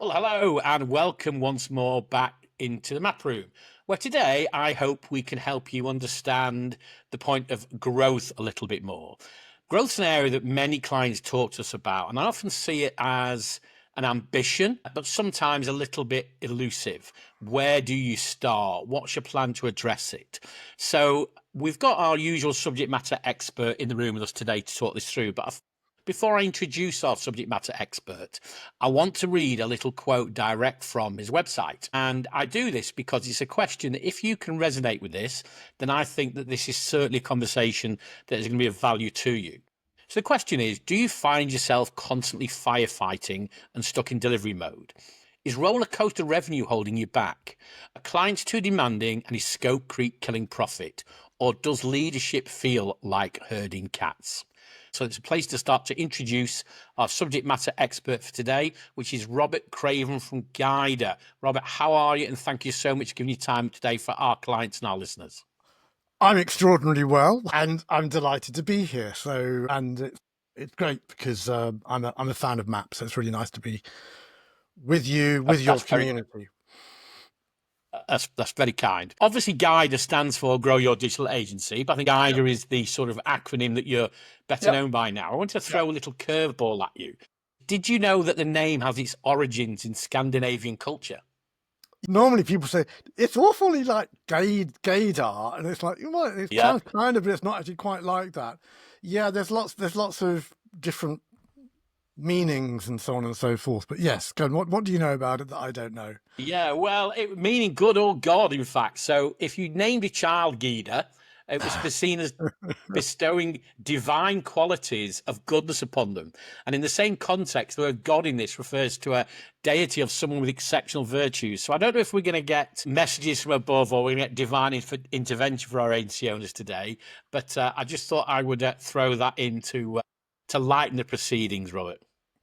Well, hello and welcome once more back into the map room, where today I hope we can help you understand the point of growth a little bit more. Growth's an area that many clients talk to us about, and I often see it as an ambition, but sometimes a little bit elusive. Where do you start? What's your plan to address it? So we've got our usual subject matter expert in the room with us today to talk this through, but before I introduce our subject matter expert, I want to read a little quote direct from his website. And I do this because it's a question that if you can resonate with this, then I think that this is certainly a conversation that is going to be of value to you. So the question is, do you find yourself constantly firefighting and stuck in delivery mode? Is roller coaster revenue holding you back? Are clients too demanding and is scope creep killing profit? Or does leadership feel like herding cats? So it's a place to start to introduce our subject matter expert for today, which is Robert Craven from GYDA. Robert, how are you? And thank you so much for giving your time today for our clients and our listeners. I'm extraordinarily well, and I'm delighted to be here. And it's great because I'm a fan of maps, so it's really nice to be with you, with your community. That's very kind. Obviously, GYDA stands for Grow Your Digital Agency, but I think GYDA is the sort of acronym that you're better known by now. I want to throw a little curveball at you. Did you know that the name has its origins in Scandinavian culture? Normally, people say it's awfully like gaydar, and it's like it sounds kind of, but it's not actually quite like that. Yeah, there's lots of different meanings and so on and so forth. But yes, go on, what do you know about it that I don't know? Yeah, well, meaning good or God, in fact. So if you named a child GYDA, it was seen as bestowing divine qualities of goodness upon them. And in the same context, the word God in this refers to a deity of someone with exceptional virtues. So I don't know if we're going to get messages from above or we're going to get divine intervention for our agency owners today. But I just thought I would throw that in to lighten the proceedings, Robert.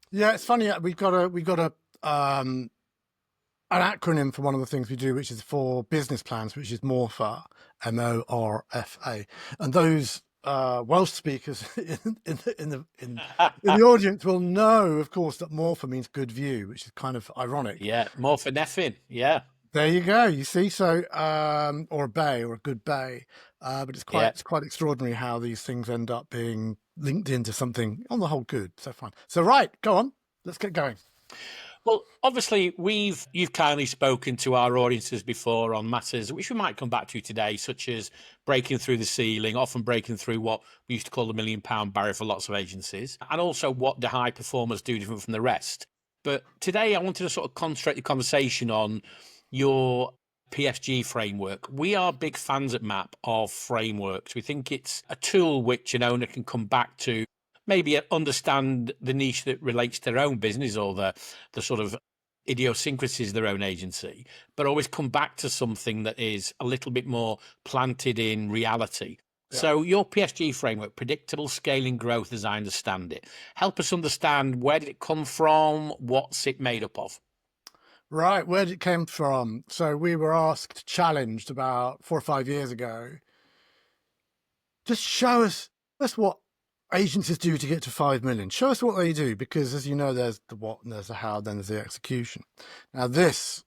Yeah, it's funny. We've got an acronym for one of the things we do, which is for business plans, which is MORFA, MORFA, and those Welsh speakers in the audience will know, of course, that MORFA means good view, which is kind of ironic. Yeah, more for neffin. Yeah. There you go. You see, so or a bay or a good bay, but it's quite extraordinary how these things end up being linked into something on the whole good. So fine. So right, go on. Let's get going. Well, obviously, you've kindly spoken to our audiences before on matters which we might come back to today, such as breaking through the ceiling, often breaking through what we used to call the £1 million barrier for lots of agencies, and also what the high performers do different from the rest. But today, I wanted to sort of concentrate the conversation on your PFG framework. We are big fans at MAP of frameworks. We think it's a tool which an owner can come back to, maybe understand the niche that relates to their own business or the sort of idiosyncrasies of their own agency, but always come back to something that is a little bit more planted in reality. Yeah. So your PSG framework, predictable scaling growth as I understand it, help us understand where did it come from, what's it made up of? Right, where did it come from? So we were challenged about 4 or 5 years ago. Just show us what agencies do to get to 5 million. Show us what they do, because as you know, there's the what and there's the how, then there's the execution. Now this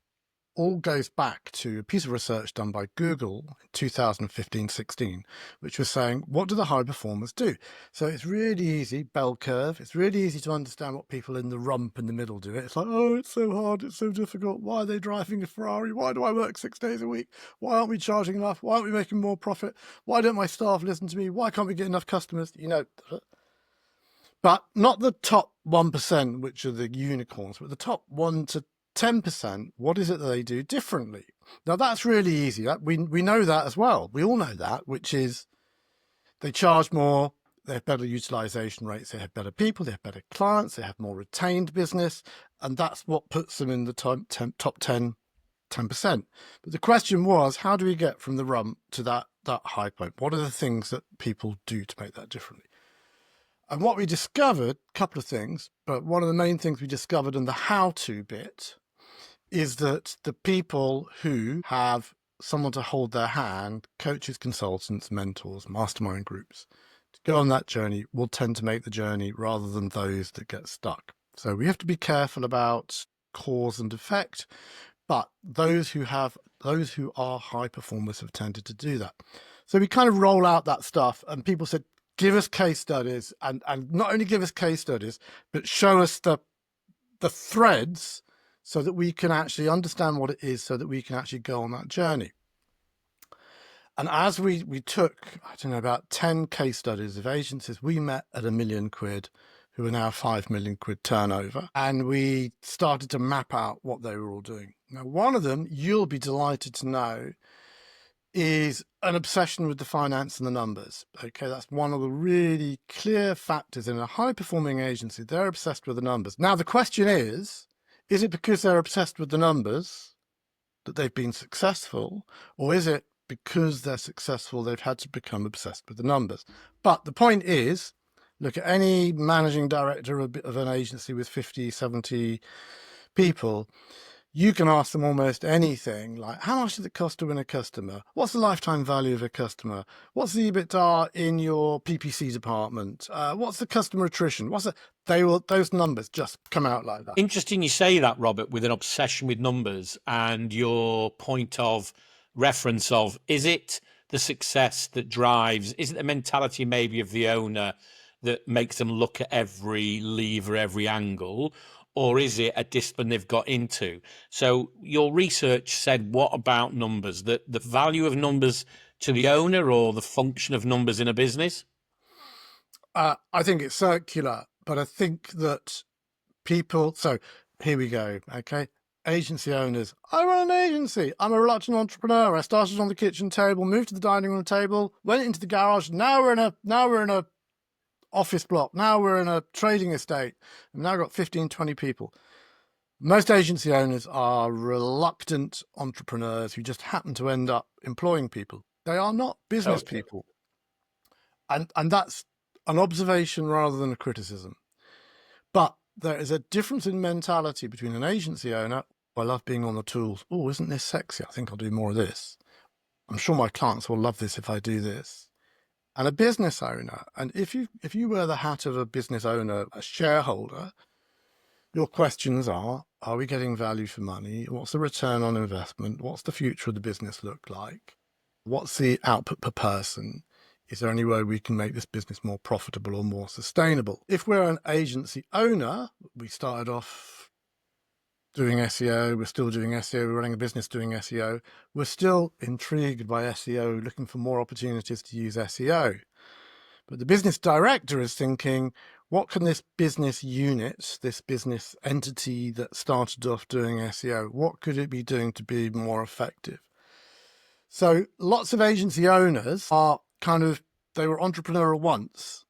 all goes back to a piece of research done by Google in 2015-16, which was saying, what do the high performers do? So it's really easy, bell curve. It's really easy to understand what people in the rump in the middle do. It's like, oh, it's so hard. It's so difficult. Why are they driving a Ferrari? Why do I work 6 days a week? Why aren't we charging enough? Why aren't we making more profit? Why don't my staff listen to me? Why can't we get enough customers? You know, but not the top 1%, which are the unicorns, but the top 1 to 10%, what is it that they do differently? Now that's really easy. We know that as well. We all know that, which is they charge more, they have better utilization rates, they have better people, they have better clients, they have more retained business, and that's what puts them in the top 10%. But the question was, how do we get from the rump to that high point? What are the things that people do to make that differently? And what we discovered, a couple of things, but one of the main things we discovered in the how-to bit is that the people who have someone to hold their hand, coaches, consultants, mentors, mastermind groups, to go on that journey will tend to make the journey rather than those that get stuck. So we have to be careful about cause and effect, but those who are high performers have tended to do that. So we kind of roll out that stuff, and people said, give us case studies, and not only give us case studies, but show us the threads so that we can actually understand what it is, so that we can actually go on that journey. And as we took, I don't know, about 10 case studies of agencies we met at £1 million, who are now 5 million quid turnover, and we started to map out what they were all doing. Now, one of them, you'll be delighted to know, is an obsession with the finance and the numbers. Okay, that's one of the really clear factors in a high-performing agency. They're obsessed with the numbers. Now, the question is it because they're obsessed with the numbers that they've been successful, or is it because they're successful they've had to become obsessed with the numbers? But the point is, look at any managing director of an agency with 50, 70 people. You can ask them almost anything, like, how much does it cost to win a customer? What's the lifetime value of a customer? What's the EBITDA in your PPC department? What's the customer attrition? Those numbers just come out like that. Interesting you say that, Robert, with an obsession with numbers, and your point of reference of, is it the success that drives, is it the mentality maybe of the owner that makes them look at every lever, every angle, or is it a discipline they've got into? So your research said, what about numbers? The value of numbers to the owner, or the function of numbers in a business? I think it's circular, but I think that people, so here we go, okay? Agency owners. I run an agency. I'm a reluctant entrepreneur. I started on the kitchen table, moved to the dining room table, went into the garage. Now we're in a office block. Now we're in a trading estate. I've now got 15, 20 people. Most agency owners are reluctant entrepreneurs who just happen to end up employing people. They are not business people. And that's an observation rather than a criticism. But there is a difference in mentality between an agency owner. I love being on the tools. Oh, isn't this sexy? I think I'll do more of this. I'm sure my clients will love this if I do this. And a business owner. And if you wear the hat of a business owner, a shareholder, your questions are we getting value for money? What's the return on investment? What's the future of the business look like? What's the output per person? Is there any way we can make this business more profitable or more sustainable? If we're an agency owner, we started off doing SEO, we're still doing SEO, we're running a business doing SEO, we're still intrigued by SEO, looking for more opportunities to use SEO. But the business director is thinking, what can this business unit, this business entity that started off doing SEO, what could it be doing to be more effective? So lots of agency owners are they were entrepreneurial once.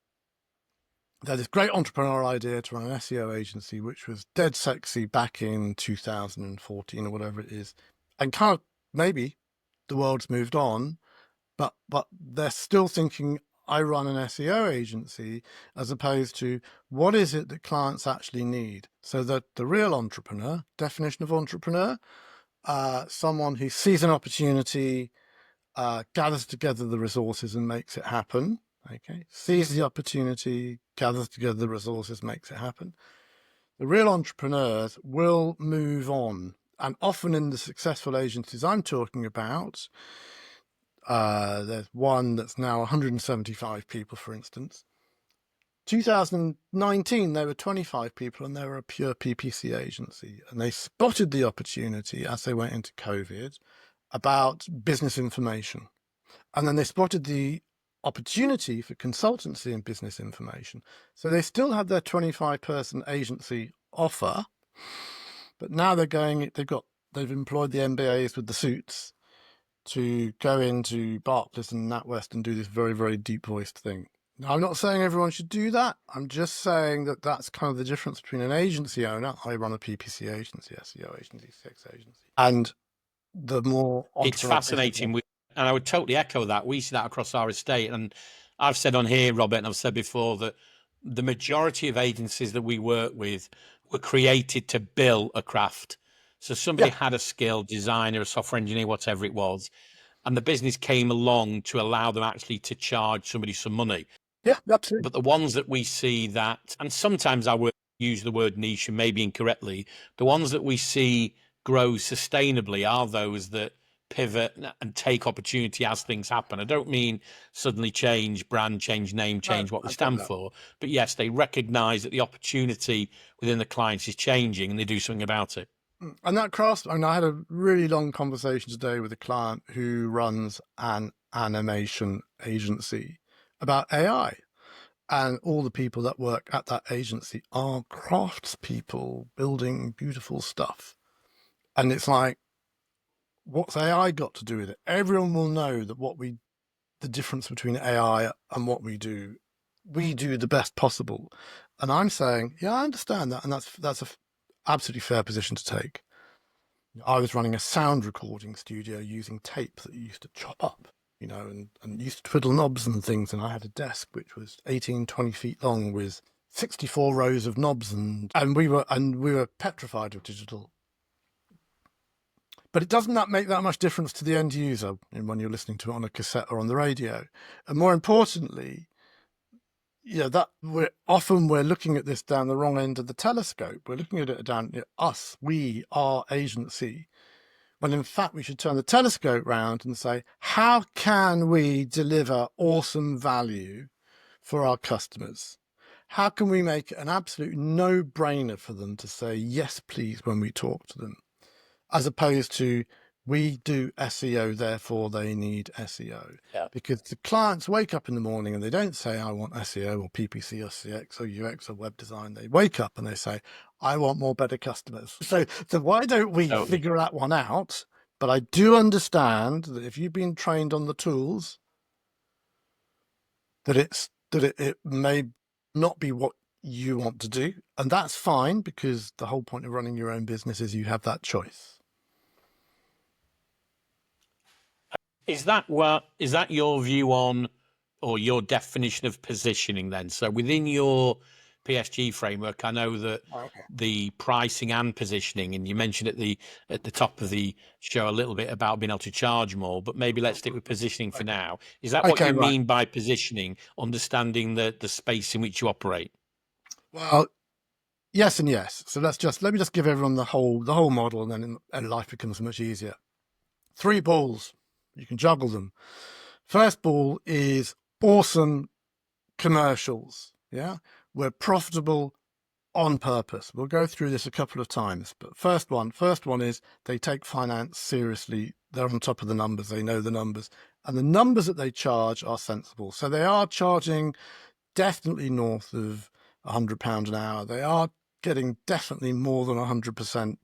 They had this great entrepreneurial idea to run an SEO agency, which was dead sexy back in 2014 or whatever it is. And maybe the world's moved on, but they're still thinking, I run an SEO agency, as opposed to what is it that clients actually need? So that the real entrepreneur, definition of entrepreneur, someone who sees an opportunity, gathers together the resources and makes it happen. Okay, sees the opportunity, gathers together the resources, makes it happen. The real entrepreneurs will move on, and often in the successful agencies I'm talking about, there's one that's now 175 people, for instance. 2019, there were 25 people, and they were a pure PPC agency, and they spotted the opportunity as they went into COVID about business information. And then they spotted the opportunity for consultancy and business information. So they still have their 25-person agency offer, but now they've employed the MBAs with the suits to go into Barclays and NatWest and do this very, very deep voiced thing. Now, I'm not saying everyone should do that. I'm just saying that that's kind of the difference between an agency owner. I run a PPC agency, SEO agency, sex agency, and the more It's fascinating. And I would totally echo that. We see that across our estate. And I've said on here, Robert, and I've said before, that the majority of agencies that we work with were created to build a craft. So somebody had a skill, designer, a software engineer, whatever it was, and the business came along to allow them actually to charge somebody some money. Yeah, absolutely. But the ones that we see that, and sometimes I work use the word niche and maybe incorrectly, the ones that we see grow sustainably are those that pivot and take opportunity as things happen. I don't mean suddenly change brand, change name, No, change what they I get stand that. for, but yes, they recognize that the opportunity within the clients is changing and they do something about it. And that crafts, I mean, I had a really long conversation today with a client who runs an animation agency about AI. And all the people that work at that agency are craftspeople building beautiful stuff. And it's like, what's AI got to do with it? Everyone will know that the difference between AI and what we do the best possible. And I'm saying, yeah, I understand that. And that's a absolutely fair position to take. I was running a sound recording studio using tape that you used to chop up, and used to twiddle knobs and things. And I had a desk which was 18, 20 feet long with 64 rows of knobs, and we were petrified of digital. But it doesn't make that much difference to the end user when you're listening to it on a cassette or on the radio. And more importantly, that we're looking at this down the wrong end of the telescope. We're looking at it down us, our agency, when in fact we should turn the telescope round and say, how can we deliver awesome value for our customers? How can we make it an absolute no-brainer for them to say yes, please, when we talk to them, as opposed to we do SEO, therefore they need SEO. Yeah. Because the clients wake up in the morning and they don't say, I want SEO or PPC or CX or UX or web design. They wake up and they say, I want more better customers. So why don't we figure that one out? But I do understand that if you've been trained on the tools, that it may not be what you want to do. And that's fine, because the whole point of running your own business is you have that choice. Is that your view on, or your definition of positioning then? So within your PSG framework, I know that the pricing and positioning, and you mentioned at the top of the show a little bit about being able to charge more, but maybe let's stick with positioning for now. Is that what you mean by positioning, understanding the space in which you operate? Well, yes and yes. So let me just give everyone the whole model, and then life becomes much easier. 3 balls, you can juggle them. First ball is awesome commercials. Yeah, we're profitable on purpose. We'll go through this a couple of times, but first one is they take finance seriously. They're on top of the numbers. They know the numbers, and the numbers that they charge are sensible. So they are charging definitely north of £100 an hour. They are getting definitely more than 100%,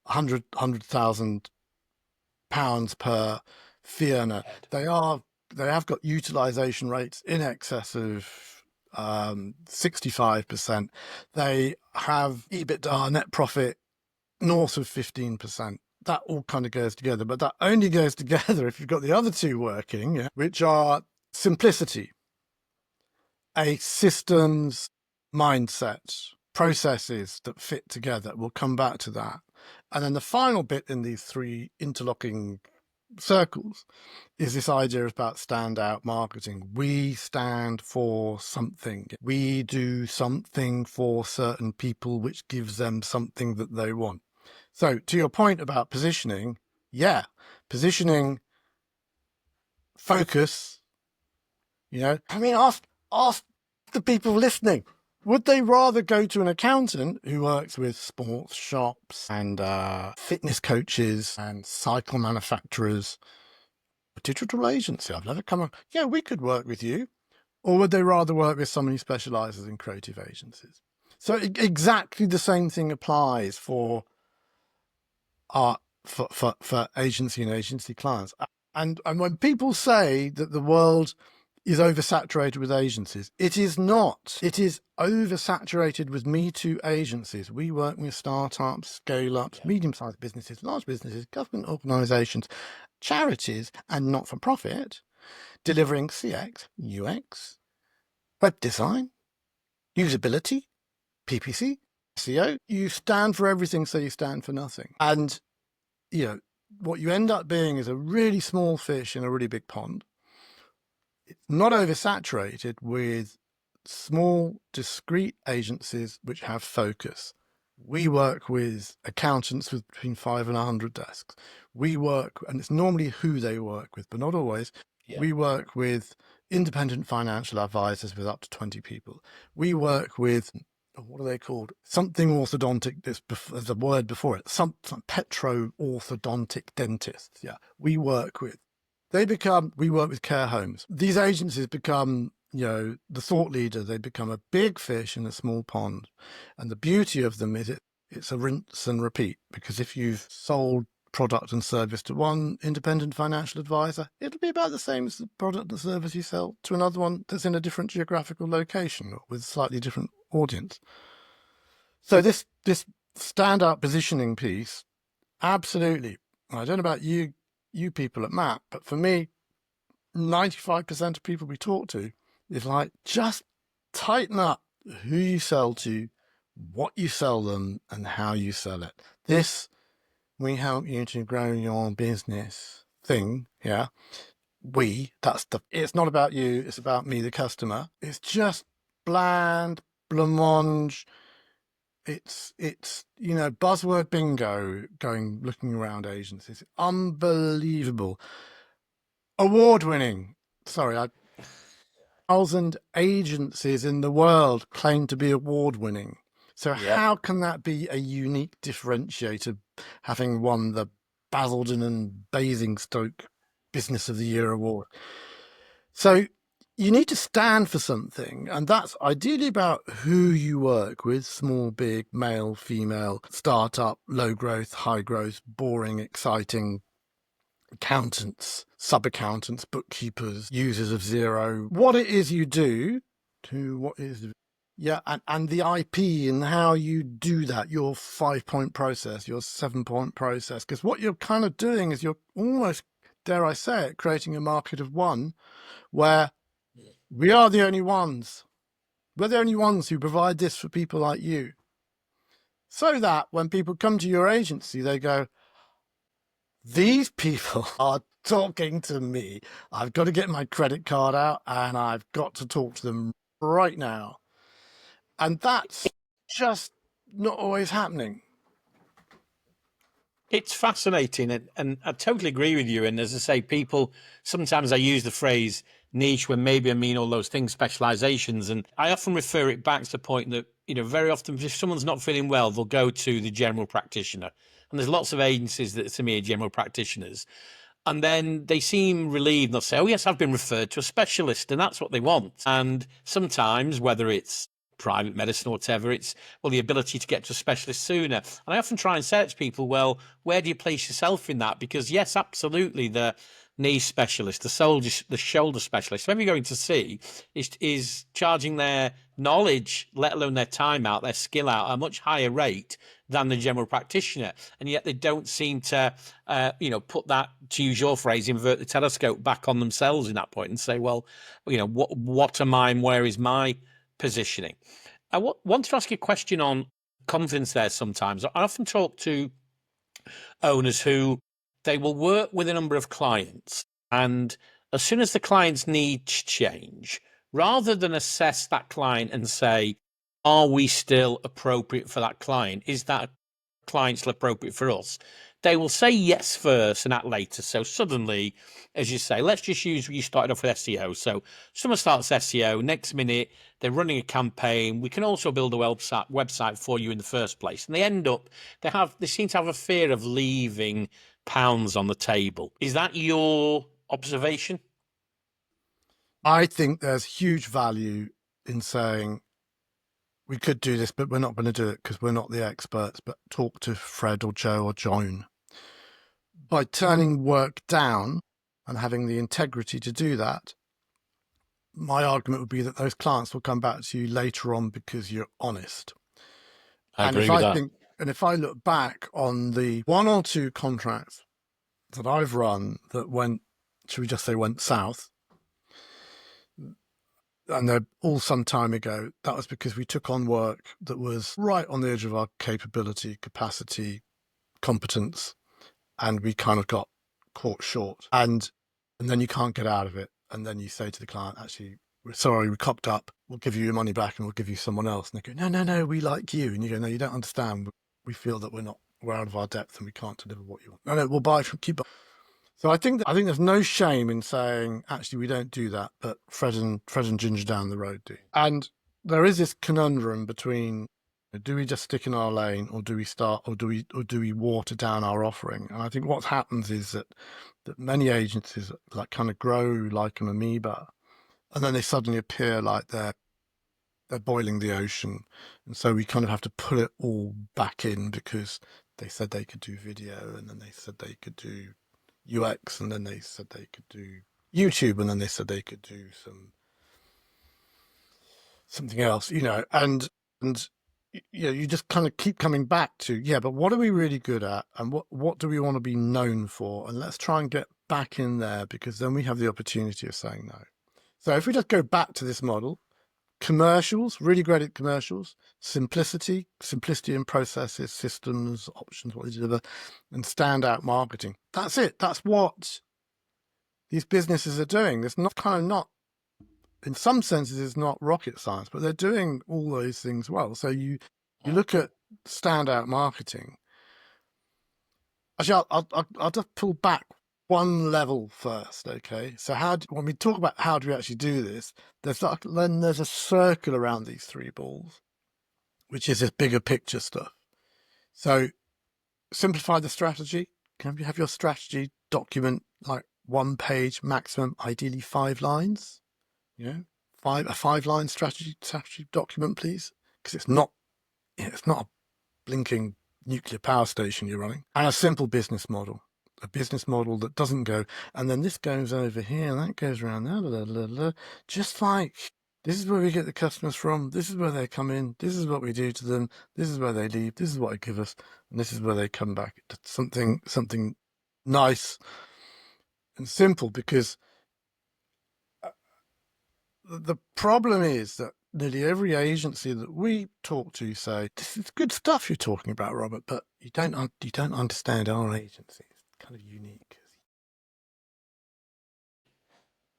£100,000 per fee earner. They have got utilization rates in excess of 65%. They have EBITDA net profit north of 15%. That all kind of goes together, but that only goes together if you've got the other 2 working, which are simplicity, a systems mindset, processes that fit together. We'll come back to that. And then the final bit in these 3 interlocking circles is this idea about standout marketing. We stand for something. We do something for certain people, which gives them something that they want. So to your point about positioning, positioning, focus, I mean, ask the people listening, would they rather go to an accountant who works with sports shops and fitness coaches and cycle manufacturers, a digital agency? I've never come on. Yeah, we could work with you. Or would they rather work with someone who specializes in creative agencies? So exactly the same thing applies for agency and agency clients. And when people say that the world is oversaturated with agencies, it is not. It is oversaturated with Me Too agencies. We work with startups, scale-ups, medium-sized businesses, large businesses, government organizations, charities, and not-for-profit, delivering CX, UX, web design, usability, PPC, SEO. You stand for everything, so you stand for nothing. And what you end up being is a really small fish in a really big pond. It's not oversaturated with small, discrete agencies which have focus. We work with accountants with between 5 and 100 desks. We work, and it's normally who they work with, but not always. Yeah. We work with independent financial advisors with up to 20 people. We work with, what are they called? Something orthodontic, there's a word before it, some petro-orthodontic dentists. Yeah, we work with. We work with care homes. These agencies become, the thought leader. They become a big fish in a small pond. And the beauty of them is it's a rinse and repeat, because if you've sold product and service to one independent financial advisor, it'll be about the same as the product and service you sell to another one that's in a different geographical location or with a slightly different audience. So this standout positioning piece, absolutely. I don't know about you people at MAP, but for me, 95% of people we talk to is like, just tighten up who you sell to, what you sell them, and how you sell it. This, we help you to grow your business thing. Yeah. It's not about you. It's about me, the customer. It's just bland, blancmange. It's buzzword bingo looking around agencies. Unbelievable. Award-winning. Sorry, 1,000 agencies in the world claim to be award-winning. So Yep. how can that be a unique differentiator, having won the Basildon and Basingstoke Business of the Year award? So you need to stand for something, and that's ideally about who you work with: small, big, male, female, startup, low growth, high growth, boring, exciting, accountants, sub-accountants, bookkeepers, users of Xero, what it is you do to what is, and the IP and how you do that, your 5-point process, your 7-point process. Because what you're kind of doing is you're almost, dare I say it, creating a market of one where we are the only ones. We're the only ones who provide this for people like you. So that when people come to your agency, they go, these people are talking to me. I've got to get my credit card out and I've got to talk to them right now. And that's just not always happening. It's fascinating, and I totally agree with you. And as I say, people, sometimes I use the phrase niche when maybe I mean all those things, specializations. And I often refer it back to the point that, very often if someone's not feeling well, they'll go to the general practitioner. And there's lots of agencies that to me are general practitioners. And then they seem relieved. They'll say, oh, yes, I've been referred to a specialist. And that's what they want. And sometimes, whether it's private medicine or whatever, it's, well, the ability to get to a specialist sooner. And I often try and say to people, well, where do you place yourself in that? Because yes, absolutely, the knee specialist, the shoulder specialist, whoever you're going to see, is charging their knowledge, let alone their time out, their skill out, at a much higher rate than the general practitioner. And yet they don't seem to, put that, to use your phrase, invert the telescope back on themselves in that point and say, well, what am I and where is my positioning? I want to ask you a question on confidence there sometimes. I often talk to owners who they will work with a number of clients, and as soon as the client's needs change, rather than assess that client and say, are we still appropriate for that client? Is that client still appropriate for us? They will say yes first and act later. So suddenly, as you say, let's just use, you started off with SEO. So someone starts SEO, next minute they're running a campaign. We can also build a website for you in the first place. And they end up, they seem to have a fear of leaving pounds on the table. Is that your observation? I think there's huge value in saying, we could do this, but we're not going to do it because we're not the experts, but talk to Fred or Joe or John. By turning work down and having the integrity to do that, my argument would be that those clients will come back to you later on because you're honest. I agree with that. And if I look back on the 1 or 2 contracts that I've run that went, should we just say went south, and they're all some time ago, that was because we took on work that was right on the edge of our capability, capacity, competence, and we kind of got caught short. And then you can't get out of it. And then you say to the client, actually, we're sorry, we cocked up. We'll give you your money back and we'll give you someone else. And they go, no, we like you. And you go, no, you don't understand. We feel that we're out of our depth and we can't deliver what you want. No, we'll buy from, keep buying. So I think there's no shame in saying, actually, we don't do that, but Fred and Ginger down the road do. And there is this conundrum between, do we just stick in our lane, or do we water down our offering? And I think what happens is that many agencies like kind of grow like an amoeba, and then they suddenly appear like they're boiling the ocean, and so we kind of have to pull it all back in because they said they could do video, and then they said they could do UX, and then they said they could do YouTube, and then they said they could do something else, and you just kind of keep coming back to, but what are we really good at, and what do we want to be known for, and let's try and get back in there, because then we have the opportunity of saying no. So if we just go back to this model, commercials, really great at commercials, simplicity in processes, systems, options, what they deliver, and standout marketing. That's it. That's what these businesses are doing. It's not, in some senses, it's not rocket science, but they're doing all those things well. So you look at standout marketing. Actually, I'll just pull back one level first, okay? So when we talk about how do we actually do this, there's a circle around these three balls, which is this bigger picture stuff. So simplify the strategy. Can you have your strategy document like 1 page maximum, ideally 5 lines? A 5-line strategy document, please, because it's not a blinking nuclear power station you're running. And a simple business model. A business model that doesn't go, and then this goes over here, and that goes around there, blah, blah, blah. Just like, this is where we get the customers from, this is where they come in, this is what we do to them, this is where they leave, this is what they give us, and this is where they come back. Something nice and simple, because the problem is that nearly every agency that we talk to say, this is good stuff you're talking about, Robert, but you don't understand our agency. It's kind of unique.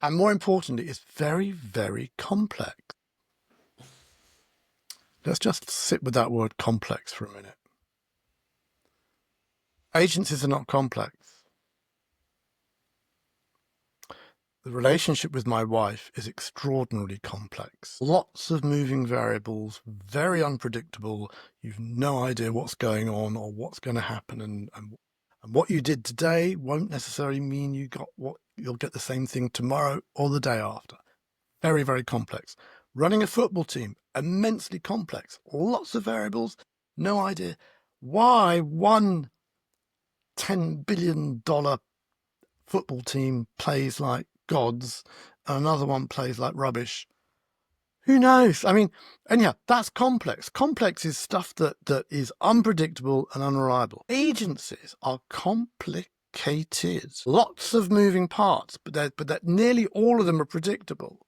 And more importantly, it's very, very complex. Let's just sit with that word complex for a minute. Agencies are not complex. The relationship with my wife is extraordinarily complex. Lots of moving variables, very unpredictable. You've no idea what's going on or what's going to happen. And what you did today won't necessarily mean you'll get the same thing tomorrow or the day after. Very, very complex. Running a football team, immensely complex. Lots of variables, no idea why one $10 billion football team plays like gods and another one plays like rubbish. Who knows? I mean, anyhow, that's complex. Complex is stuff that is unpredictable and unreliable. Agencies are complicated. Lots of moving parts, but that nearly all of them are predictable.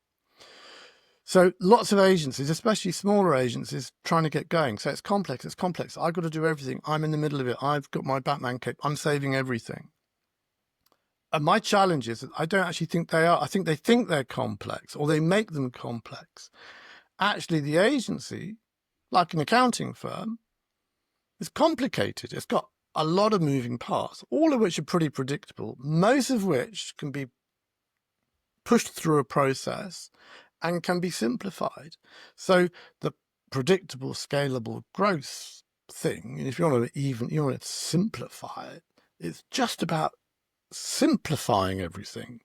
So lots of agencies, especially smaller agencies, trying to get going. So it's complex. I've got to do everything. I'm in the middle of it. I've got my Batman cape. I'm saving everything. And my challenge is that I don't actually think they are. I think they think they're complex, or they make them complex. Actually, the agency, like an accounting firm, is complicated. It's got a lot of moving parts, all of which are pretty predictable, most of which can be pushed through a process and can be simplified. So the predictable, scalable growth thing, if you want to simplify it, it's just about simplifying everything,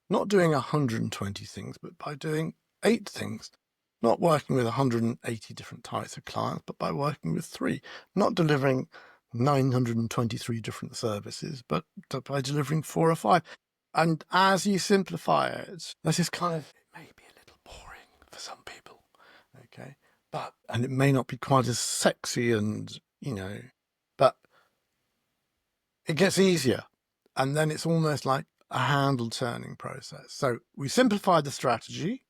not doing 120 things, but by doing 8 things, not working with 180 different types of clients, but by working with 3, not delivering 923 different services, but by delivering 4 or 5. And as you simplify it, this is kind of, it may be a little boring for some people, okay? And it may not be quite as sexy and, but it gets easier. And then it's almost like a handle turning process. So we simplified the strategy.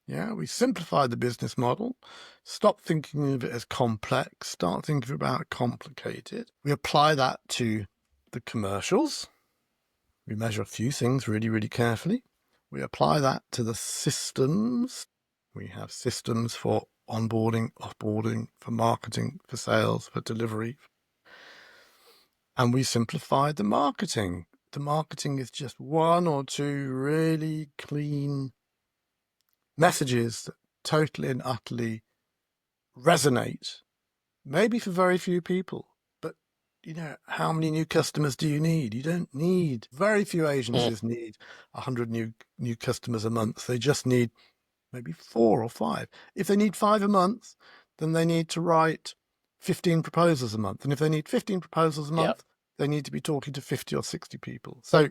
We simplified the business model. Stop thinking of it as complex. Start thinking about it complicated. We apply that to the commercials. We measure a few things really, really carefully. We apply that to the systems. We have systems for onboarding, offboarding, for marketing, for sales, for delivery. And we simplified the marketing. The marketing is just one or two really clean messages that totally and utterly resonate, maybe for very few people. But, how many new customers do you need? You don't need, very few agencies need 100 new customers a month. They just need maybe 4 or 5. If they need 5 a month, then they need to write 15 proposals a month. And if they need 15 proposals a month, they need to be talking to 50 or 60 people. So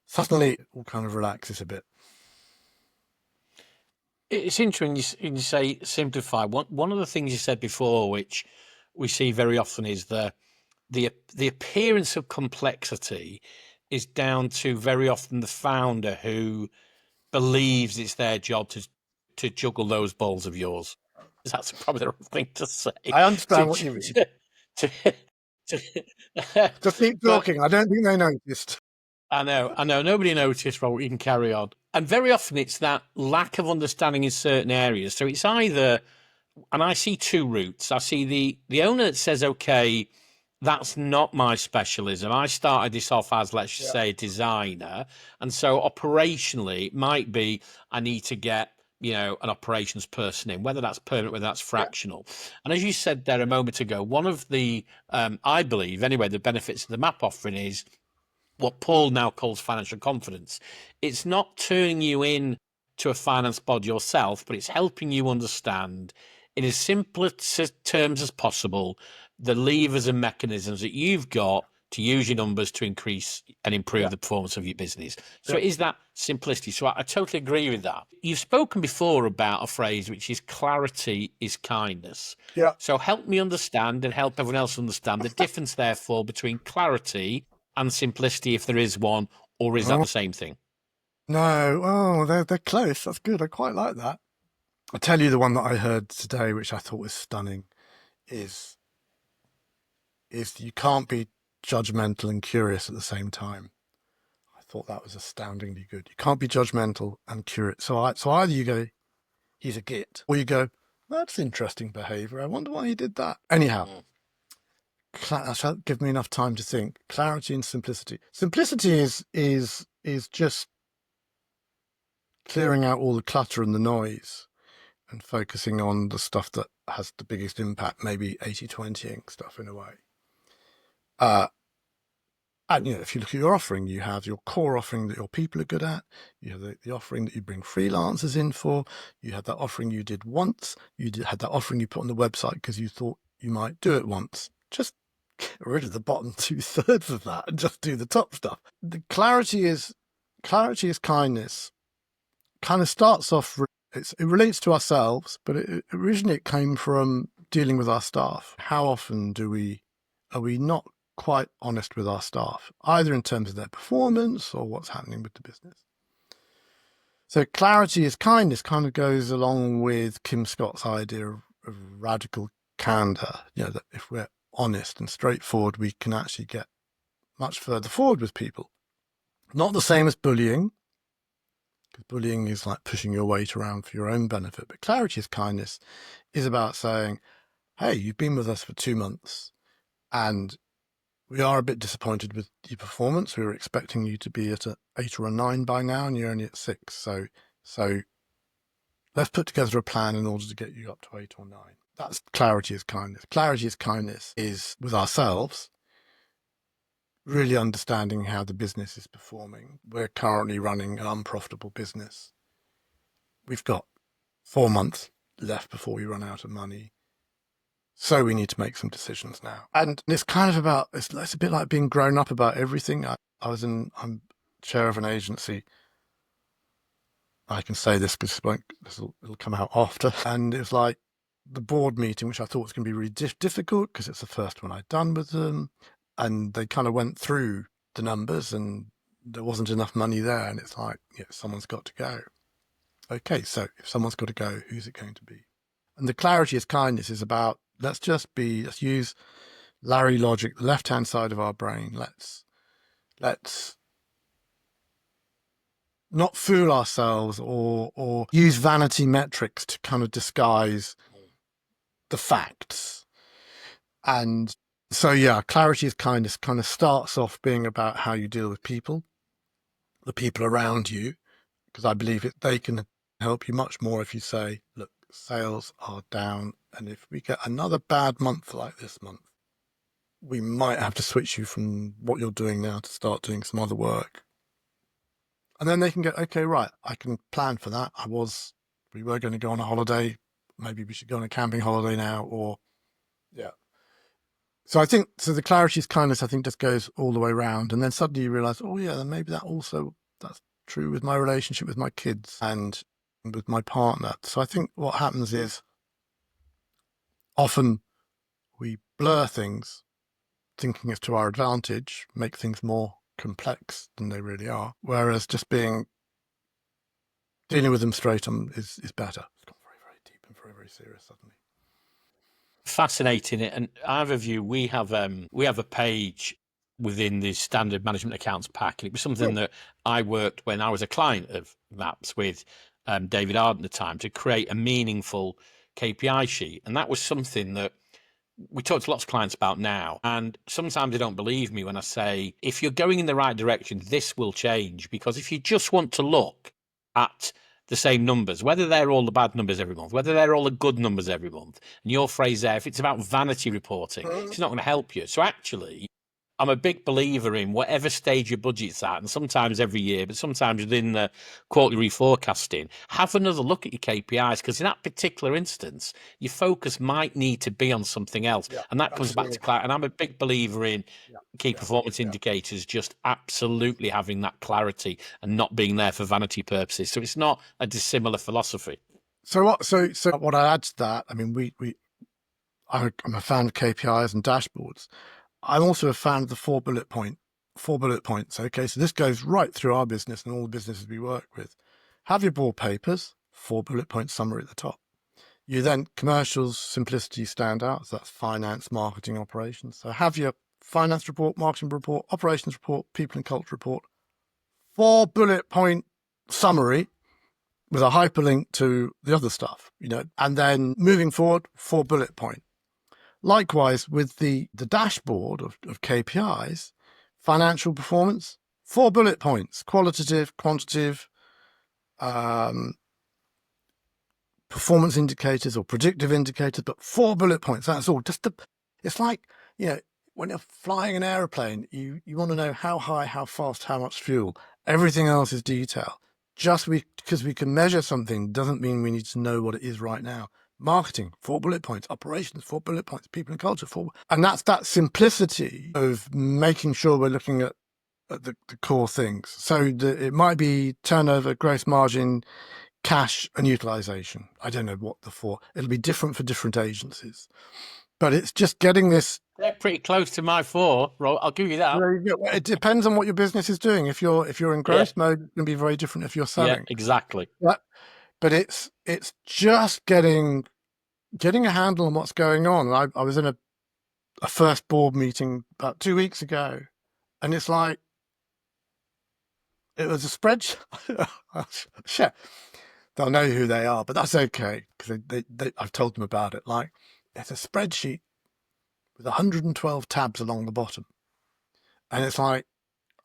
suddenly it all kind of relaxes a bit. It's interesting when you say simplify. One of the things you said before, which we see very often, is the appearance of complexity is down to very often the founder who believes it's their job to juggle those balls of yours. That's probably the wrong thing to say. I understand what you mean. To, Just keep but talking. I don't think they noticed. I know. Nobody noticed. Well, we can carry on. And very often it's that lack of understanding in certain areas. So it's either, and I see two routes. I see the owner that says, okay, that's not my specialism. I started this off as, let's just say, a designer. And so operationally, it might be I need to get, an operations person in, whether that's permanent, whether that's fractional. And as you said there a moment ago, one of the, I believe anyway, the benefits of the map offering is what Paul now calls financial confidence. It's not turning you in to a finance bod yourself, but it's helping you understand in as simple terms as possible the levers and mechanisms that you've got to use your numbers to increase and improve the performance of your business. So it is that simplicity. So I totally agree with that. You've spoken before about a phrase which is clarity is kindness. Yeah. So help me understand and help everyone else understand the difference, therefore, between clarity and simplicity, if there is one, or is that the same thing? No. Oh, they're close. That's good. I quite like that. I'll tell you the one that I heard today, which I thought was stunning, is you can't be judgmental and curious at the same time. I thought that was astoundingly good. You can't be judgmental and curious. So either you go, he's a git, or you go, that's interesting behavior. I wonder why he did that. Anyhow, that shall give me enough time to think. Clarity and simplicity. Simplicity is just clearing out all the clutter and the noise and focusing on the stuff that has the biggest impact, maybe 80-20ing stuff in a way. And if you look at your offering, you have your core offering that your people are good at. You have the offering that you bring freelancers in for. You had that offering you did once. Had that offering you put on the website because you thought you might do it once. Just get rid of the bottom 2/3 of that and just do the top stuff. The clarity is kindness. Kind of starts off. It relates to ourselves, but originally it came from dealing with our staff. How often are we not quite honest with our staff, either in terms of their performance or what's happening with the business? So clarity is kindness kind of goes along with Kim Scott's idea of radical candor. That if we're honest and straightforward, we can actually get much further forward with people. Not the same as bullying, because bullying is like pushing your weight around for your own benefit. But clarity is kindness is about saying, hey, you've been with us for 2 months and we are a bit disappointed with your performance. We were expecting you to be at an 8 or a 9 by now, and you're only at 6. So let's put together a plan in order to get you up to 8 or 9. That's clarity is kindness. Clarity is kindness is with ourselves, really understanding how the business is performing. We're currently running an unprofitable business. We've got 4 months left before we run out of money. So we need to make some decisions now. And it's kind of about, it's a bit like being grown up about everything. I'm chair of an agency. I can say this because it'll come out after. And it was like the board meeting, which I thought was going to be really difficult because it's the first one I'd done with them. And they kind of went through the numbers and there wasn't enough money there. And it's like, someone's got to go. Okay, so if someone's got to go, who's it going to be? And the clarity is kindness is about, let's use Larry logic, the left-hand side of our brain. Let's not fool ourselves or use vanity metrics to kind of disguise the facts. And so, yeah, clarity is kind of starts off being about how you deal with people, the people around you, because I believe they can help you much more if you say, look, sales are down, and if we get another bad month like this month, we might have to switch you from what you're doing now to start doing some other work. And then they can go, okay, right, I can plan for that. We were going to go on a holiday. Maybe we should go on a camping holiday now, or yeah. So I think, so the clarity is kindness, I think, just goes all the way around. And then suddenly you realize, oh yeah, then maybe that's true with my relationship with my kids and with my partner. So I think what happens is often we blur things, thinking it's to our advantage, make things more complex than they really are. Whereas just dealing with them straight on is better. It's gone very, very deep and very, very serious suddenly. Fascinating. And I have a view. We have a page within the standard management accounts pack, and it was something that I worked when I was a client of Maps with David Arden at the time to create a meaningful KPI sheet, and that was something that we talk to lots of clients about now, and sometimes they don't believe me when I say, if you're going in the right direction, this will change. Because if you just want to look at the same numbers, whether they're all the bad numbers every month, whether they're all the good numbers every month, and your phrase there, if it's about vanity reporting, it's not going to help you. So actually, I'm a big believer in whatever stage your budget's at, and sometimes every year, but sometimes within the quarterly reforecasting, have another look at your KPIs, because in that particular instance, your focus might need to be on something else. Yeah, And that comes back to absolutely. clarity. And I'm a big believer in Yeah, key yeah, performance yeah. indicators just absolutely having that clarity and not being there for vanity purposes. So it's not a dissimilar philosophy. So what I add to that, I mean, I'm a fan of KPIs and dashboards. I'm also a fan of the four bullet points. Okay, so this goes right through our business and all the businesses we work with. Have your board papers, 4 bullet point summary at the top. You then commercials, simplicity, standouts. That's finance, marketing, operations. So have your finance report, marketing report, operations report, people and culture report. 4 bullet point summary with a hyperlink to the other stuff, and then moving forward, 4 bullet point. Likewise, with the dashboard of KPIs, financial performance, 4 bullet points, qualitative, quantitative, performance indicators or predictive indicators, but 4 bullet points. That's all. It's like, when you're flying an airplane, you want to know how high, how fast, how much fuel. Everything else is detail. Just because we can measure something doesn't mean we need to know what it is right now. Marketing, 4 bullet points. Operations, 4 bullet points. People and culture, and that's that simplicity of making sure we're looking at the core things. So it might be turnover, gross margin, cash, and utilization. I don't know what it'll be different for different agencies, but it's just getting this. They're pretty close to my 4. I'll give you that. It depends on what your business is doing. If you're in Yeah. growth mode, it can be very different if you're Yeah, selling. exactly. Yeah, but it's just getting a handle on what's going on. I was in a first board meeting about 2 weeks ago, and it's like it was a spreadsheet. Shit, they'll know who they are, but that's okay because I've told them about it. Like, it's a spreadsheet with 112 tabs along the bottom, and it's like,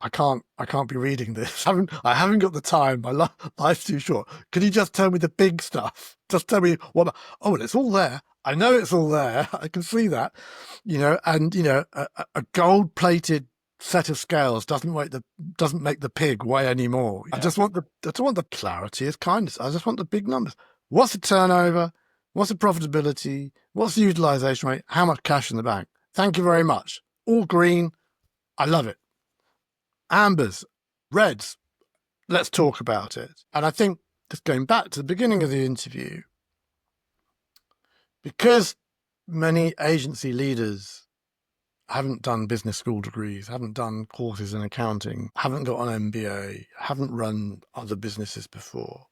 I can't be reading this. I haven't got the time. My life's too short. Can you just tell me the big stuff? Just tell me what. Oh, well, it's all there. I know it's all there. I can see that, and a gold-plated set of scales doesn't make the pig weigh any more. Yeah. I just want the clarity is kindness. I just want the big numbers. What's the turnover? What's the profitability? What's the utilization rate? How much cash in the bank? Thank you very much. All green. I love it. Ambers, reds, let's talk about it. And I think, just going back to the beginning of the interview, because many agency leaders haven't done business school degrees, haven't done courses in accounting, haven't got an MBA, haven't run other businesses before,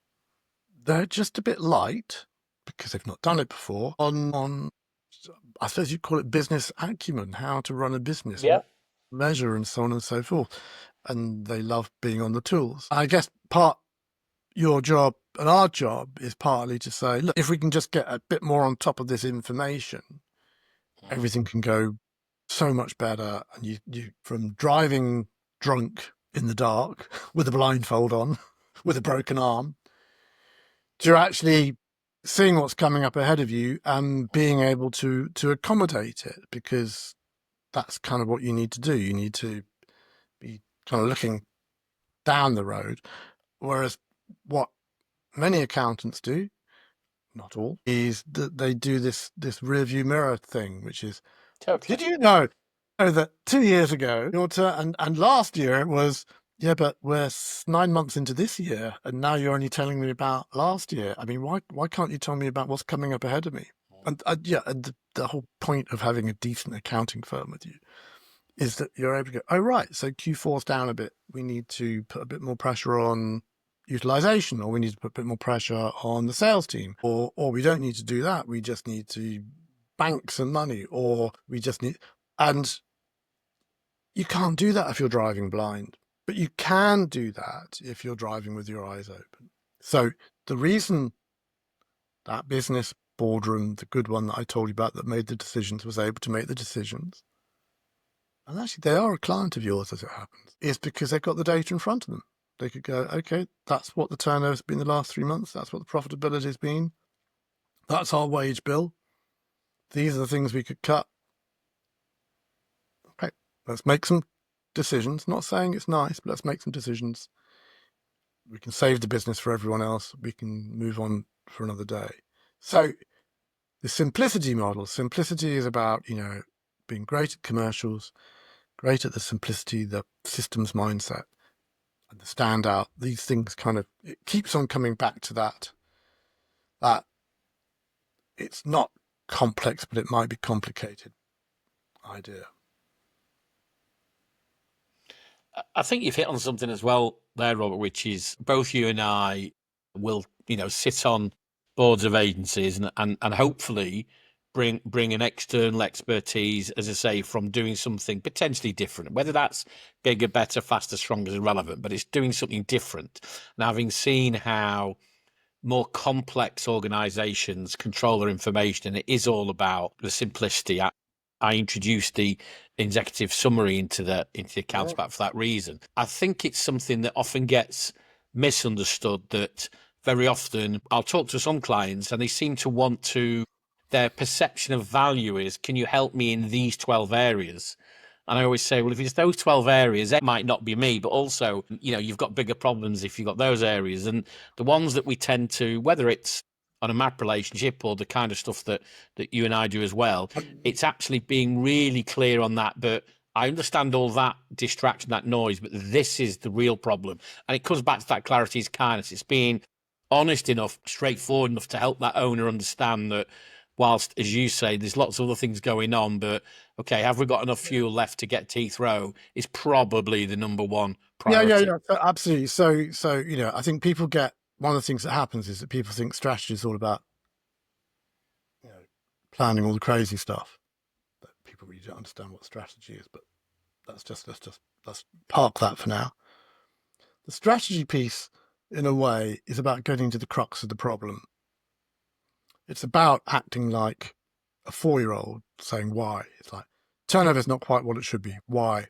they're just a bit light, because they've not done it before, on I suppose you'd call it business acumen, how to run a business, Yeah. what measure, and so on and so forth. and they love being on the tools. I guess part your job and our job is partly to say, look, if we can just get a bit more on top of this information, everything can go so much better. And you from driving drunk in the dark with a blindfold on, with a broken arm, to actually seeing what's coming up ahead of you and being able to accommodate it, because that's kind of what you need to do. You need to be kind of looking down the road. Whereas what many accountants do, not all, is that they do this rear view mirror thing, which is, Totally. did you know that 2 years ago, your turn, and last year it was, yeah, but we're 9 months into this year, and now you're only telling me about last year. I mean, why can't you tell me about what's coming up ahead of me? And yeah, and the whole point of having a decent accounting firm with you is that you're able to go, oh, right, so Q4's down a bit. We need to put a bit more pressure on utilization, or we need to put a bit more pressure on the sales team, or we don't need to do that. We just need to bank some money, or we just need, and you can't do that if you're driving blind, but you can do that if you're driving with your eyes open. So the reason that business boardroom, the good one that I told you about that made the decisions, was able to make the decisions, and actually they are a client of yours as it happens, is because they've got the data in front of them. They could go, okay, that's what the turnover's been the last 3 months. That's what the profitability has been. That's our wage bill. These are the things we could cut. Okay, let's make some decisions. Not saying it's nice, but let's make some decisions. We can save the business for everyone else. We can move on for another day. So the simplicity model, simplicity is about, being great at commercials, great at the simplicity, the systems mindset, and the standout. These things it keeps on coming back to that it's not complex, but it might be complicated idea. I think you've hit on something as well there, Robert, which is both you and I will, sit on boards of agencies and hopefully bring an external expertise, as I say, from doing something potentially different. Whether that's bigger, better, faster, stronger is irrelevant, but it's doing something different. And having seen how more complex organizations control their information, and it is all about the simplicity. I introduced the executive summary into the accounts back for that reason. I think it's something that often gets misunderstood, that very often I'll talk to some clients and they seem to want to, their perception of value is, can you help me in these 12 areas? And I always say, well, if it's those 12 areas, it might not be me, but also, you've got bigger problems if you've got those areas. And the ones that we tend to, whether it's on a map relationship or the kind of stuff that you and I do as well, it's actually being really clear on that. But I understand all that distraction, that noise, but this is the real problem. And it comes back to that clarity is kindness. It's being honest enough, straightforward enough to help that owner understand that whilst, as you say, there's lots of other things going on, but okay, have we got enough fuel left to get to Heathrow is probably the number one priority. Yeah, so absolutely. So I think people get, one of the things that happens is that people think strategy is all about planning all the crazy stuff. That people really don't understand what strategy is, but let's park that for now. The strategy piece, in a way, is about getting to the crux of the problem. It's about acting like a 4-year-old saying why. It's like, turnover is not quite what it should be. Why?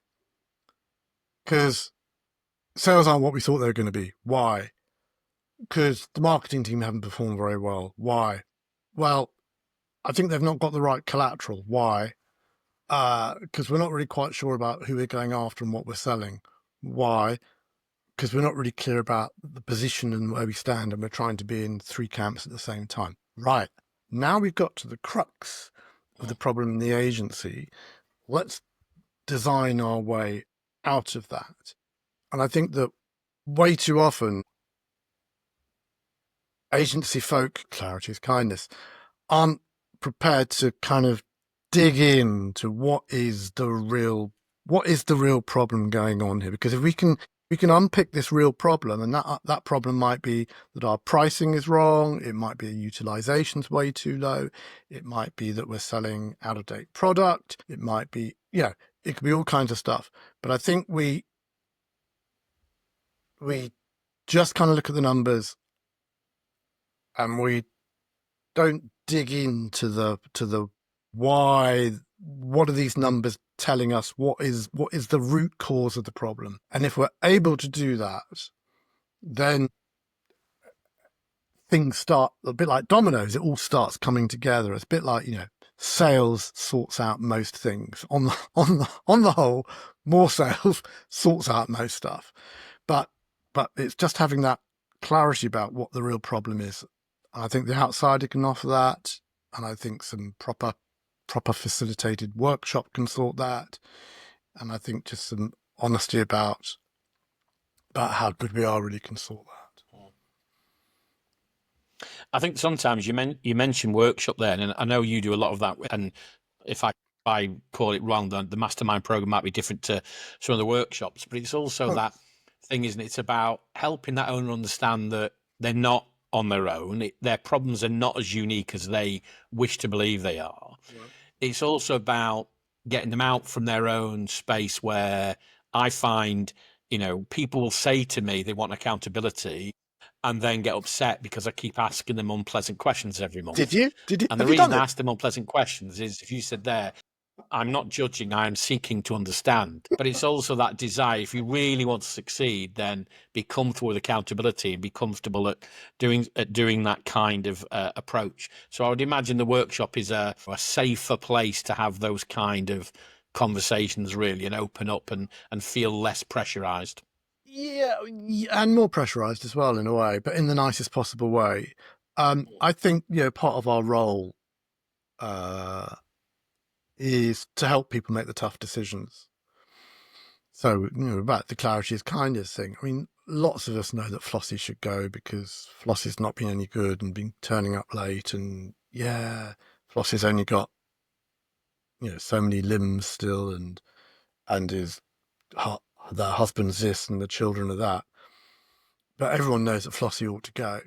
Because sales aren't what we thought they were going to be. Why? Because the marketing team haven't performed very well. Why? Well, I think they've not got the right collateral. Why? Because we're not really quite sure about who we're going after and what we're selling. Why? Because we're not really clear about the position and where we stand, and we're trying to be in 3 camps at the same time. Right. Now we've got to the crux of the problem in the agency. Let's design our way out of that. And I think that way too often, agency folk, clarity is kindness, aren't prepared to kind of dig into what is the real problem going on here. Because if we can unpick this real problem, and that problem might be that our pricing is wrong, it might be utilization's way too low, it might be that we're selling out of date product, it might be, it could be all kinds of stuff. But I think we we just kind of look at the numbers and we don't dig into the why. What are these numbers telling us? What is the root cause of the problem? And if we're able to do that, then things start a bit like dominoes. It all starts coming together. It's a bit like, sales sorts out most things. On the whole, more sales sorts out most stuff. But it's just having that clarity about what the real problem is. And I think the outsider can offer that, and I think some proper facilitated workshop can sort that, and I think just some honesty about how good we are really can sort that. I think sometimes you mention workshop there, and I know you do a lot of that. And if I call it wrong, the mastermind program might be different to some of the workshops, but it's also that thing, isn't it? It's about helping that owner understand that they're not on their own. Their problems are not as unique as they wish to believe they are. Right. It's also about getting them out from their own space where I find, people will say to me they want accountability and then get upset because I keep asking them unpleasant questions every Did month. you? And the Have you done reason I it? ask them unpleasant questions is, if you said there, I'm not judging, I'm seeking to understand. But it's also that desire. If you really want to succeed, then be comfortable with accountability and be comfortable at doing that kind of approach. So I would imagine the workshop is a safer place to have those kind of conversations, really, and open up and feel less pressurized. Yeah, and more pressurized as well in a way, but in the nicest possible way. I think part of our role uh, is to help people make the tough decisions. So about the clarity is kindness thing. I mean, lots of us know that Flossie should go because Flossie's not been any good and been turning up late, and Flossie's only got so many limbs still, and is the husband's this and the children are that. But everyone knows that Flossie ought to go.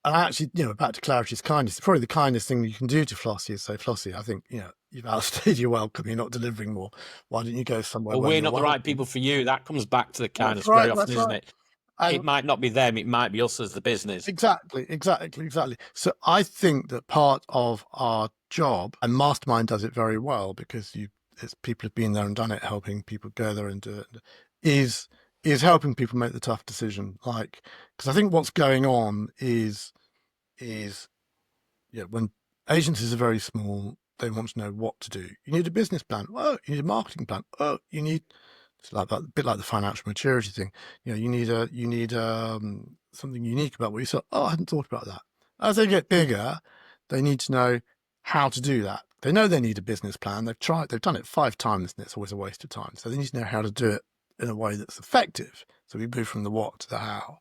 And actually, back to clarity's kindness, probably the kindest thing you can do to Flossie is say, Flossie, I think, you've outstayed your welcome. You're not delivering more. Why don't you go somewhere Well, where we're you're not the right welcome? people for you. That comes back to the That's kindness very right. often, That's isn't right. it? It And might not be them, it might be us as the business. exactly. So I think that part of our job, and Mastermind does it very well because it's people have been there and done it, helping people go there and do it, is helping people make the tough decision. Like, because I think what's going on is when agencies are very small, they want to know what to do. You need a business plan. Oh, you need a marketing plan. Oh, you need, it's like that, a bit like the financial maturity thing. You need something unique about what you said. Oh, I hadn't thought about that. As they get bigger, they need to know how to do that. They know they need a business plan. They've done it 5 times, and it's always a waste of time. So they need to know how to do it in a way that's effective. So we move from the what to the how.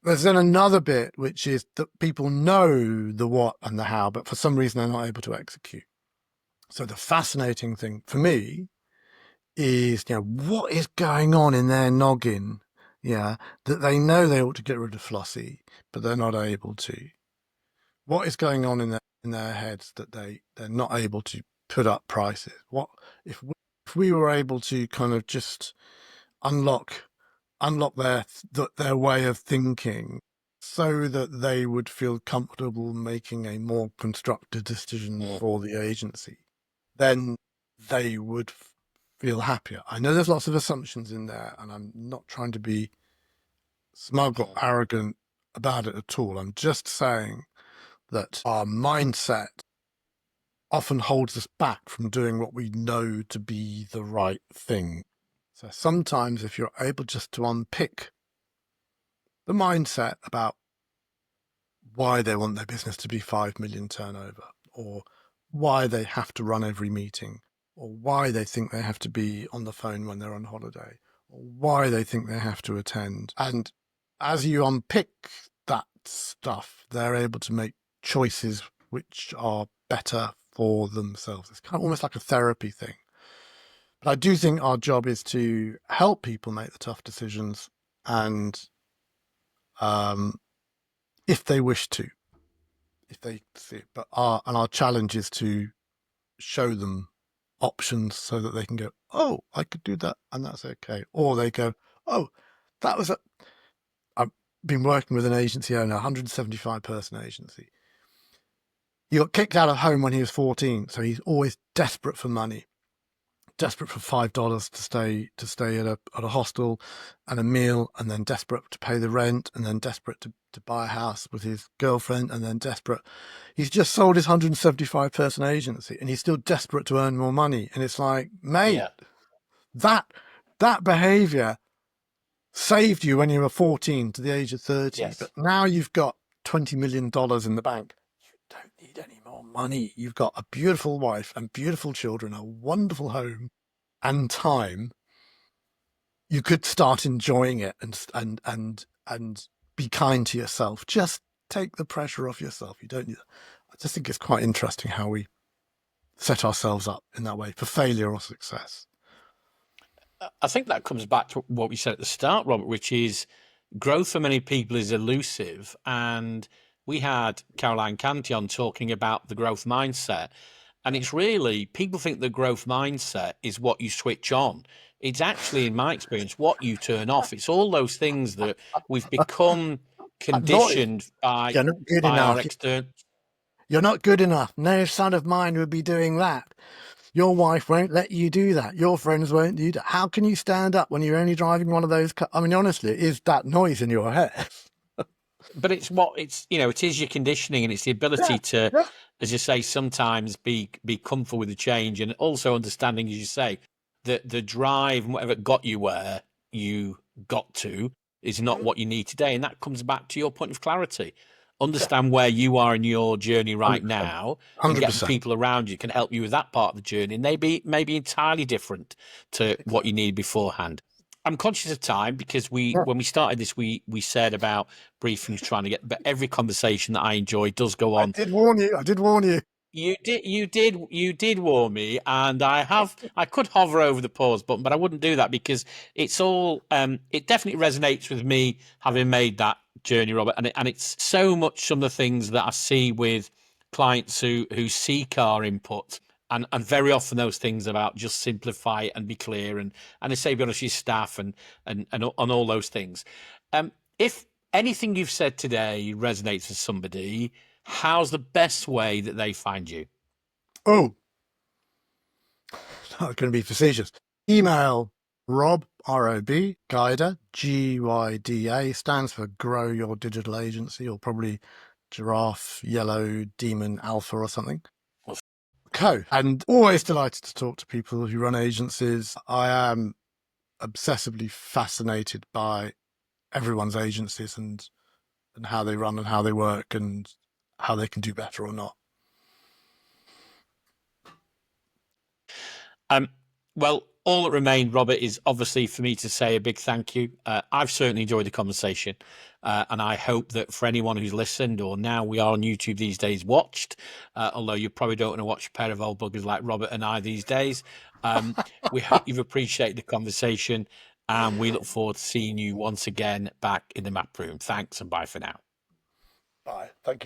There's then another bit, which is that people know the what and the how, but for some reason they're not able to execute. So the fascinating thing for me is, what is going on in their noggin, that they know they ought to get rid of Flossie, but they're not able to. What is going on in their heads that they're not able to put up prices? What if we were able to kind of just unlock their way of thinking so that they would feel comfortable making a more constructive decision for the agency, then they would feel happier. I know there's lots of assumptions in there, and I'm not trying to be smug or arrogant about it at all. I'm just saying that our mindset often holds us back from doing what we know to be the right thing. So sometimes if you're able just to unpick the mindset about why they want their business to be 5 million turnover, or why they have to run every meeting, or why they think they have to be on the phone when they're on holiday, or why they think they have to attend. And as you unpick that stuff, they're able to make choices which are better for themselves. It's kind of almost like a therapy thing. But I do think our job is to help people make the tough decisions, and if they wish to, if they see it. But our challenge is to show them options so that they can go, oh, I could do that, and that's okay. Or they go, oh, that was a. I've been working with an agency owner, 175 person agency. He got kicked out of home when he was 14, so he's always desperate for money, desperate for $5 to stay at a hostel and a meal, and then desperate to pay the rent, and then desperate to buy a house with his girlfriend, and then desperate. He's just sold his 175 person agency, and he's still desperate to earn more money. And it's like, mate, Yeah. that behavior saved you when you were 14 to the age of 30, but Yes. now you've got $20 million in the bank. You don't need any more money. You've got a beautiful wife and beautiful children, a wonderful home and time. You could start enjoying it and be kind to yourself. Just take the pressure off yourself. You don't need. I just think it's quite interesting how we set ourselves up in that way for failure or success. I think that comes back to what we said at the start, Robert, which is growth for many people is elusive. And we had Caroline Cantillon talking about the growth mindset. And it's really, people think the growth mindset is what you switch on. It's actually, in my experience, what you turn off. It's all those things that we've become Not conditioned by You're not good our enough. external. You're not good enough. No son of mine would be doing that. Your wife won't let you do that. Your friends won't do that. How can you stand up when you're only driving one of those cars? I mean, honestly, it is that noise in your head. But it's it is your conditioning, and it's the Yeah, ability to, yeah. as you say, sometimes be comfortable with the change, and also understanding, as you say, that the drive and whatever got you where you got to is not what you need today. And that comes back to your point of clarity. Understand where you are in your journey right 100%. now, and get the 100%. people around you can help you with that part of the journey. And they maybe entirely different to what you Exactly. needed beforehand. I'm conscious of time because Yeah. when we started this, we said about briefings trying to get, but every conversation that I enjoy does go I on. did warn you. I did warn you. You did warn me, and I could hover over the pause button, but I wouldn't do that because it's all it definitely resonates with me having made that journey, Robert, and it's so much some of the things that I see with clients who seek our input, and very often those things about just simplify it and be clear, and I say be honest with your staff and on all those things. If anything you've said today resonates with somebody, how's the best way that they find you? Oh, not going to be facetious. Email Rob, R-O-B, GYDA, G-Y-D-A, stands for Grow Your Digital Agency, or probably Giraffe, Yellow, Demon, Alpha or something. And always delighted to talk to people who run agencies. I am obsessively fascinated by everyone's agencies and how they run and how they work and how they can do better or not. Um, well, all that remained, Robert, is obviously for me to say a big thank you. I've certainly enjoyed the conversation, and I hope that for anyone who's listened, or now we are on YouTube these days, watched, although you probably don't want to watch a pair of old buggers like Robert and I these days. We hope you've appreciated the conversation, and we look forward to seeing you once again back in the map room. Thanks, and bye for now. Bye. Thank you.